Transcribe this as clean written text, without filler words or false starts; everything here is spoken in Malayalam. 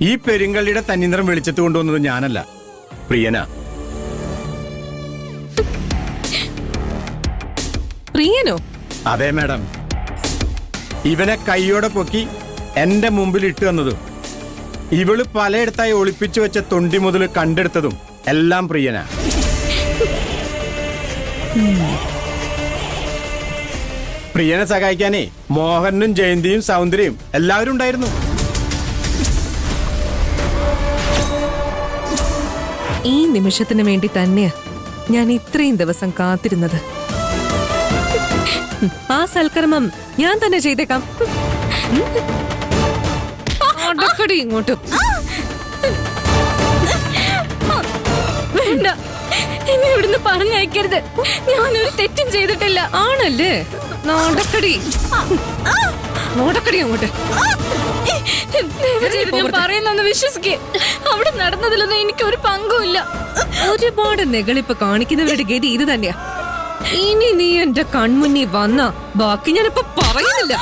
ഈ പെരുങ്കള്ളിയുടെ തന്നിനിറം വെളിച്ചത്ത് കൊണ്ടുവന്നത് ഞാനല്ല, പ്രിയനാ. പ്രിയനോ? അതെ മാഡം. ഇവനെ കൈയോടെ പൊക്കി എന്റെ മുമ്പിൽ ഇട്ടു തന്നതും ഇവള് പലയിടത്തായി ഒളിപ്പിച്ചു വെച്ച തൊണ്ടി മുതൽ കണ്ടെടുത്തതും എല്ലാം പ്രിയനാ. പ്രിയനെ സഹായിക്കാനേ മോഹനും ജയന്തിയും സൗന്ദര്യയും എല്ലാവരും ഉണ്ടായിരുന്നു. ഈ നിമിഷത്തിന് വേണ്ടി തന്നെയാ ഞാൻ ഇത്രയും ദിവസം കാത്തിരുന്നത്. ആ സൽക്കർമ്മം ഞാൻ തന്നെ ചെയ്തേക്കാം. അടക്കടി ഇങ്ങോട്ട്. വേണ്ട, എന്നെ ഇവിടുന്ന് പറഞ്ഞയക്കരുത്. ഞാനൊരു തെറ്റും ചെയ്തിട്ടില്ല. ആണല്ലേ? നടക്കടി അങ്ങോട്ട്. ഞാൻ പറയുന്നൊന്ന് വിശ്വസിക്കേ. അവിടെ നടന്നതിലൊന്നും എനിക്ക് ഒരു പങ്കുമില്ല. ഒരുപാട് നെകളിപ്പ് കാണിക്കുന്നവരുടെ ഗതി ഇത് തന്നെയാ. ഇനി നീ എന്റെ കൺമുന്നിൽ വന്ന ബാക്കി ഞാനിപ്പോ പറയുന്നില്ല.